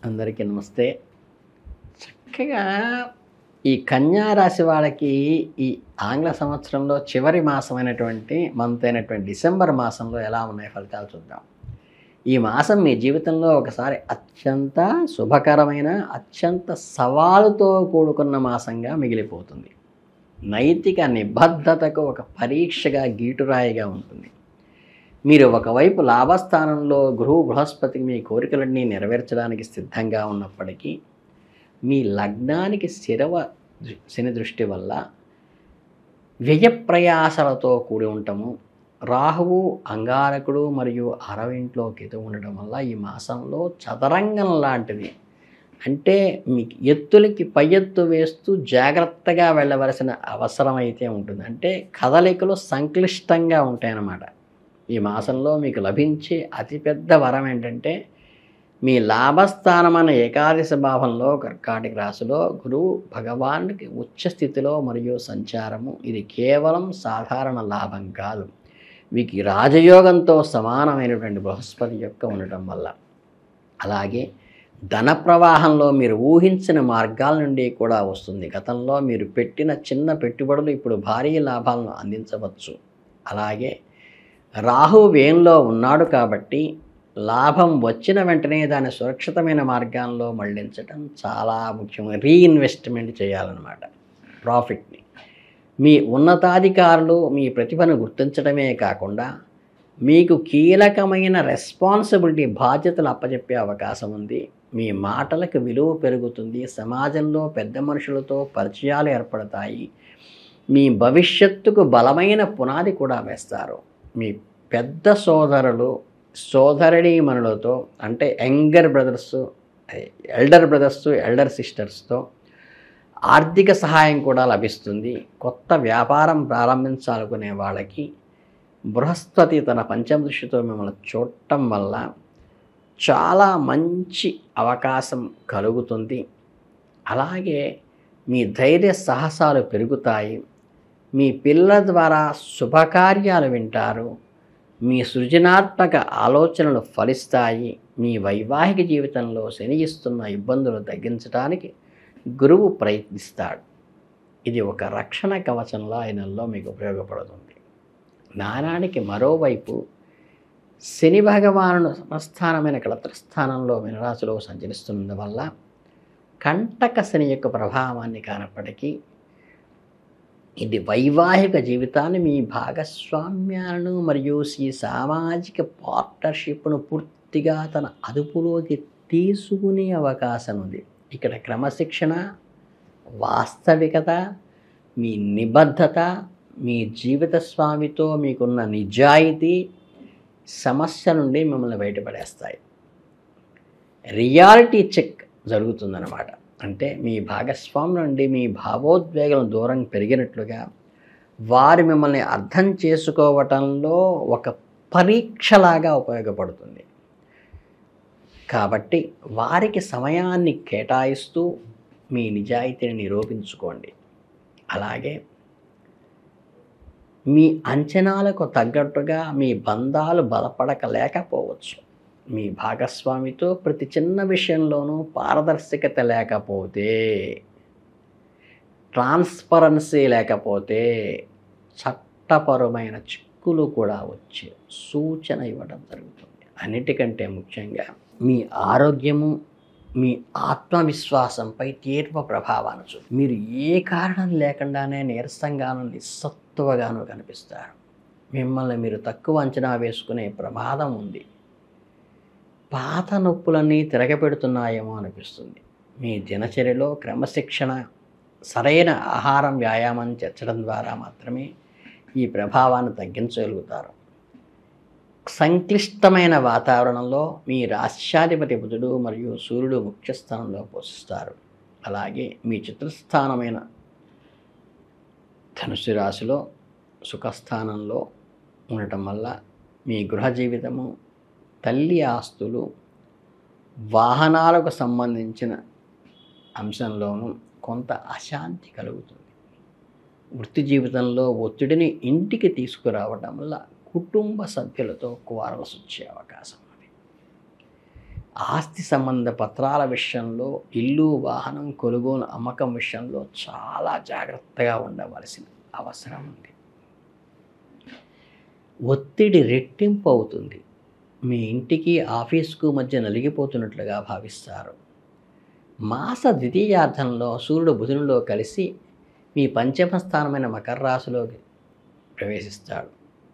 అందరికీ నమస్తే. చక్కగా ఈ కన్యా రాశి వాళ్ళకి ఈ ఆంగ్ల సంవత్సరంలో చివరి మాసమైనటువంటి మంత్ అయినటువంటి డిసెంబర్ మాసంలో ఎలా ఉన్నాయి ఫలితాలు చూద్దాం. ఈ మాసం మీ జీవితంలో ఒకసారి అత్యంత శుభకరమైన, అత్యంత సవాలుతో కూడుకున్న మాసంగా మిగిలిపోతుంది. నైతిక నిబద్ధతకు ఒక పరీక్షగా, గీటురాయిగా ఉంటుంది. మీరు ఒకవైపు లాభస్థానంలో గురువు బృహస్పతికి మీ కోరికలన్నీ నెరవేర్చడానికి సిద్ధంగా ఉన్నప్పటికీ, మీ లగ్నానికి శని దృష్టి వల్ల వ్యయప్రయాసలతో కూడి ఉండటము, రాహువు, అంగారకుడు మరియు 6వ ఇంట్లో కేతువు ఉండడం వల్ల ఈ మాసంలో చదరంగం లాంటిది. అంటే మీకు ఎత్తులకి పై ఎత్తు వేస్తూ జాగ్రత్తగా వెళ్ళవలసిన అవసరం అయితే ఉంటుంది. అంటే కదలికలు సంక్లిష్టంగా ఉంటాయన్నమాట. ఈ మాసంలో మీకు లభించే అతిపెద్ద వరం ఏంటంటే, మీ లాభస్థానమైన ఏకాదశ భావంలో కర్కాటక రాశిలో గురువు భగవానుడికి ఉచ్చ స్థితిలో మరియు సంచారము. ఇది కేవలం సాధారణ లాభం కాదు, మీకు రాజయోగంతో సమానమైనటువంటి బృహస్పతి యొక్క ఉండటం వల్ల. అలాగే ధన ప్రవాహంలో మీరు ఊహించిన మార్గాల నుండి కూడా వస్తుంది. గతంలో మీరు పెట్టిన చిన్న పెట్టుబడులు ఇప్పుడు భారీ లాభాలను అందించవచ్చు. అలాగే రాహు వ్యయంలో ఉన్నాడు కాబట్టి లాభం వచ్చిన వెంటనే దాని సురక్షితమైన మార్గాల్లో మళ్లించడం చాలా ముఖ్యం. రీఇన్వెస్ట్మెంట్ చేయాలన్నమాట ప్రాఫిట్ని. మీ ఉన్నతాధికారులు మీ ప్రతిభను గుర్తించడమే కాకుండా మీకు కీలకమైన రెస్పాన్సిబిలిటీ, బాధ్యతలు అప్పచెప్పే అవకాశం ఉంది. మీ మాటలకు విలువ పెరుగుతుంది. సమాజంలో పెద్ద మనుషులతో పరిచయాలు ఏర్పడతాయి. మీ భవిష్యత్తుకు బలమైన పునాది కూడా వేస్తారు. మీ పెద్ద సోదరులు, సోదరిమణులతో, అంటే ఎల్డర్ బ్రదర్స్, ఎల్డర్ సిస్టర్స్తో ఆర్థిక సహాయం కూడా లభిస్తుంది. కొత్త వ్యాపారం ప్రారంభించాలనుకునే వాళ్ళకి బృహస్పతి తన పంచమ దృష్టితో మిమ్మల్ని చూడటం వల్ల చాలా మంచి అవకాశం కలుగుతుంది. అలాగే మీ ధైర్య సాహసాలు పెరుగుతాయి. మీ పిల్లల ద్వారా శుభకార్యాలు వింటారు. మీ సృజనాత్మక ఆలోచనలు ఫలిస్తాయి. మీ వైవాహిక జీవితంలో శని ఇస్తున్న ఇబ్బందులు తగ్గించడానికి గురువు ప్రయత్నిస్తాడు. ఇది ఒక రక్షణ కవచంలా ఈ నెలలో మీకు ఉపయోగపడుతుంది. నాణానికి మరోవైపు శని భగవానుడు సమస్థానమైన కళత్రస్థానంలో మీనరాశిలో సంచరిస్తున్నందువల్ల కంటక శని యొక్క ప్రభావాన్ని కానప్పటికీ ఇది వైవాహిక జీవితాన్ని, మీ భాగస్వామ్యాలను మరియు ఈ సామాజిక పార్ట్నర్షిప్ను పూర్తిగా తన అదుపులోకి తీసుకునే అవకాశం ఉంది. ఇక్కడ క్రమశిక్షణ, వాస్తవికత, మీ నిబద్ధత, మీ జీవిత స్వామితో మీకున్న నిజాయితీ సమస్య నుండి మిమ్మల్ని బయటపడేస్తాయి. రియాలిటీ చెక్ జరుగుతుందన్నమాట. అంటే మీ భాగస్వామి నుండి మీ భావోద్వేగాలను దూరం పెరిగినట్లుగా వారు మిమ్మల్ని అర్థం చేసుకోవటంలో ఒక పరీక్షలాగా ఉపయోగపడుతుంది. కాబట్టి వారికి సమయాన్ని కేటాయిస్తూ మీ నిజాయితీని నిరూపించుకోండి. అలాగే మీ అంచనాలకు తగ్గట్టుగా మీ బంధాలు బలపడలేకపోవచ్చు. మీ భాగస్వామితో ప్రతి చిన్న విషయంలోనూ పారదర్శకత లేకపోతే, ట్రాన్స్పరెన్సీ లేకపోతే చట్టపరమైన చిక్కులు కూడా వచ్చే సూచన ఇవ్వడం జరుగుతుంది. అన్నిటికంటే ముఖ్యంగా మీ ఆరోగ్యము, మీ ఆత్మవిశ్వాసంపై తీవ్ర ప్రభావాన్ని చూపుతుంది. మీరు ఏ కారణం లేకుండానే నీరసంగాను, నిస్సత్తువగాను కనిపిస్తారు. మిమ్మల్ని మీరు తక్కువ అంచనా వేసుకునే ప్రమాదం ఉంది. పాత నొప్పులన్నీ తిరగపెడుతున్నాయేమో అనిపిస్తుంది. మీ దినచర్యలో క్రమశిక్షణ, సరైన ఆహారం, వ్యాయామం చేర్చడం ద్వారా మాత్రమే ఈ ప్రభావాన్ని తగ్గించగలుగుతారు. సంక్లిష్టమైన వాతావరణంలో మీ రాశ్యాధిపతి బుధుడు మరియు సూర్యుడు ముఖ్య స్థానంలో పోషిస్తారు. అలాగే మీ చిత్రస్థానమైన ధనుసు రాశిలో సుఖస్థానంలో ఉండటం వల్ల మీ గృహ జీవితము, తల్లి ఆస్తులు, వాహనాలకు సంబంధించిన అంశంలోనూ కొంత అశాంతి కలుగుతుంది. వృత్తి జీవితంలో ఒత్తిడిని ఇంటికి తీసుకురావడం వల్ల కుటుంబ సభ్యులతో కోరాల్సి వచ్చే అవకాశం ఉంది. ఆస్తి సంబంధ పత్రాల విషయంలో, ఇల్లు, వాహనం, కొనుగోలు, అమ్మకం విషయంలో చాలా జాగ్రత్తగా ఉండవలసిన అవసరం ఉంది. ఒత్తిడి రెట్టింపు అవుతుంది. మీ ఇంటికి ఆఫీసుకు మధ్య నలిగిపోతున్నట్లుగా భావిస్తారు. మాస ద్వితీయార్థంలో సూర్యుడు బుధునిలో కలిసి మీ పంచమ స్థానమైన మకర రాశిలోకి ప్రవేశిస్తాడు.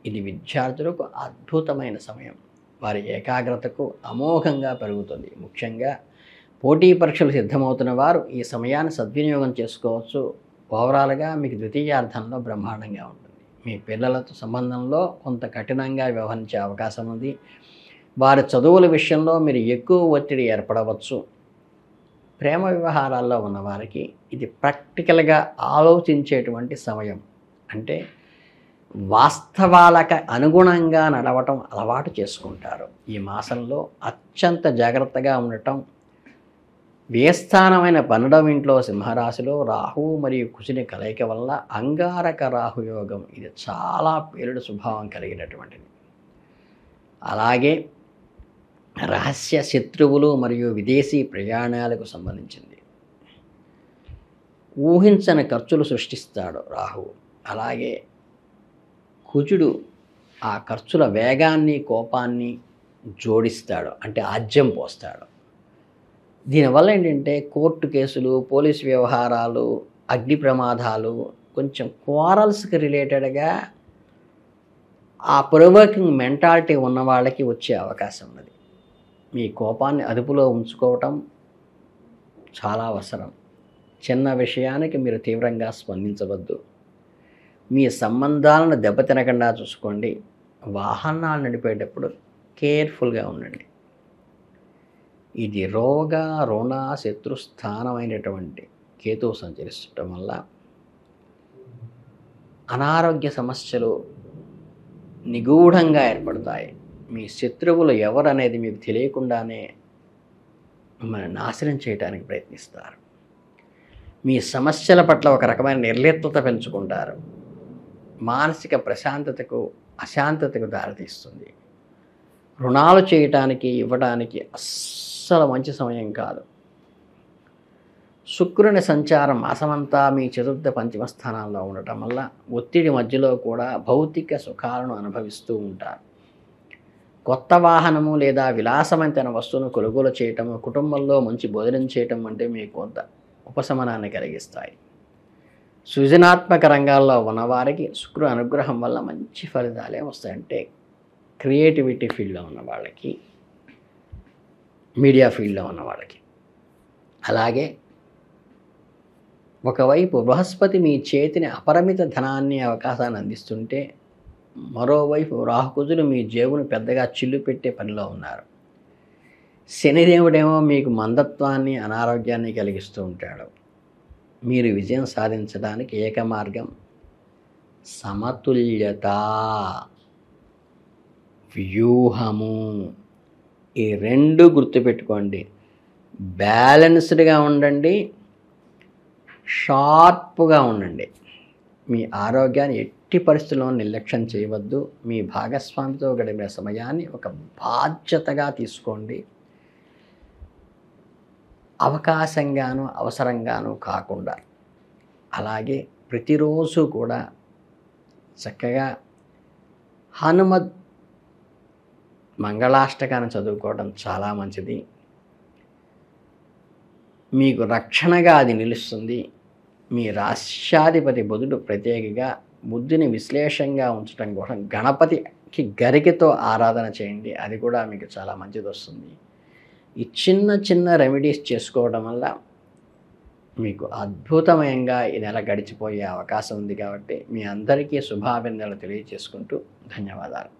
ఇది విద్యార్థులకు అద్భుతమైన సమయం. వారి ఏకాగ్రతకు అమోఘంగా పెరుగుతుంది. ముఖ్యంగా పోటీ పరీక్షలు సిద్ధమవుతున్న వారు ఈ సమయాన్ని సద్వినియోగం చేసుకోవచ్చు. ఓవరాల్గా మీకు ద్వితీయార్థంలో బ్రహ్మాండంగా ఉంటుంది. మీ పిల్లలతో సంబంధంలో కొంత కఠినంగా వ్యవహరించే అవకాశం ఉంది. వారి చదువుల విషయంలో మీరు ఎక్కువ ఒత్తిడి ఏర్పడవచ్చు. ప్రేమ వ్యవహారాల్లో ఉన్నవారికి ఇది ప్రాక్టికల్గా ఆలోచించేటువంటి సమయం. అంటే వాస్తవాలకు అనుగుణంగా నడవటం అలవాటు చేసుకుంటారు. ఈ మాసంలో అత్యంత జాగ్రత్తగా ఉండటం, వ్యయస్థానమైన 12వ ఇంట్లో సింహరాశిలో రాహువు మరియు కుజుని కలయిక వల్ల అంగారక రాహుయోగం, ఇది చాలా పేలుడు స్వభావం కలిగినటువంటిది. అలాగే రహస్య శత్రువులు మరియు విదేశీ ప్రయాణాలకు సంబంధించింది. ఊహించని ఖర్చులు సృష్టిస్తాడు రాహువు. అలాగే కుజుడు ఆ ఖర్చుల వేగాన్ని, కోపాన్ని జోడిస్తాడు, అంటే ఆజ్యం పోస్తాడు. దీనివల్ల ఏంటంటే కోర్టు కేసులు, పోలీసు వ్యవహారాలు, అగ్ని ప్రమాదాలు, కొంచెం క్వారల్స్కి రిలేటెడ్గా ఆ ప్రొవోకింగ్ మెంటాలిటీ ఉన్న వాళ్ళకి వచ్చే అవకాశం ఉన్నది. మీ కోపాన్ని అదుపులో ఉంచుకోవటం చాలా అవసరం. చిన్న విషయానికి మీరు తీవ్రంగా స్పందించవద్దు. మీ సంబంధాలను దెబ్బతినకుండా చూసుకోండి. వాహనాలు నడిపేటప్పుడు కేర్ఫుల్గా ఉండండి. ఇది రోగ రుణ శత్రుస్థానమైనటువంటి కేతువు సంచరిస్తుండటం వల్ల అనారోగ్య సమస్యలు నిగూఢంగా ఏర్పడతాయి. మీ శత్రువులు ఎవరనేది మీకు తెలియకుండానే మిమ్మల్ని నాశనం చేయడానికి ప్రయత్నిస్తారు. మీ సమస్యల పట్ల ఒక రకమైన నిర్లిప్తత పెంచుకుంటారు. మానసిక ప్రశాంతతకు అశాంతతకు దారితీస్తుంది. రుణాలు చేయటానికి, ఇవ్వడానికి అస్సలు మంచి సమయం కాదు. శుక్రుని సంచారం మాసమంతా మీ చతుర్థ పంచమ స్థానాల్లో ఉండటం వల్ల ఒత్తిడి మధ్యలో కూడా భౌతిక సుఖాలను అనుభవిస్తూ ఉంటారు. కొత్త వాహనము లేదా విలాసవంతమైన వస్తువును కొనుగోలు చేయటము, కుటుంబంలో మంచి భోజనం చేయటం అంటే మీకు కొంత ఉపశమనాన్ని కలిగిస్తాయి. సృజనాత్మక రంగాల్లో ఉన్నవారికి శుక్రుడు అనుగ్రహం వల్ల మంచి ఫలితాలే వస్తాయంటే క్రియేటివిటీ ఫీల్డ్లో ఉన్న వాళ్ళకి, మీడియా ఫీల్డ్లో ఉన్న వాళ్ళకి. అలాగే ఒకవైపు బృహస్పతి మీ చేతిని అపరిమిత ధనాన్ని, అవకాశాన్ని అందిస్తుంటే, మరోవైపు రాహుకుజులు మీ జేబును పెద్దగా చిల్లు పెట్టే పనిలో ఉన్నారు. శనిదేవుడేమో మీకు మందత్వాన్ని, అనారోగ్యాన్ని కలిగిస్తూ ఉంటాడు. మీరు విజయం సాధించడానికి ఏక మార్గం సమతుల్యత, వ్యూహము. ఈ రెండు గుర్తుపెట్టుకోండి. బ్యాలెన్స్డ్గా ఉండండి, షార్ప్గా ఉండండి. మీ ఆరోగ్యాన్ని ఎట్టి పరిస్థితుల్లో నిర్లక్ష్యం చేయవద్దు. మీ భాగస్వామితో గడిపిన సమయాన్ని ఒక బాధ్యతగా తీసుకోండి. అవకాశంగాను, అవసరంగాను కాకుండా. అలాగే ప్రతిరోజు కూడా చక్కగా హనుమద్ మంగళాష్టకాన్ని చదువుకోవడం చాలా మంచిది. మీకు రక్షణగా అది నిలుస్తుంది. మీ రాష్ట్రాధిపతి బుధుడు ప్రత్యేకంగా బుద్ధిని విశ్లేషంగా ఉంచడం కోసం గణపతికి గరికతో ఆరాధన చేయండి. అది కూడా మీకు చాలా మంచిది వస్తుంది. ఈ చిన్న చిన్న రెమెడీస్ చేసుకోవడం వల్ల మీకు అద్భుతమయంగా ఈ నెల గడిచిపోయే అవకాశం ఉంది. కాబట్టి మీ అందరికీ శుభాభినందనలు తెలియజేసుకుంటూ ధన్యవాదాలు.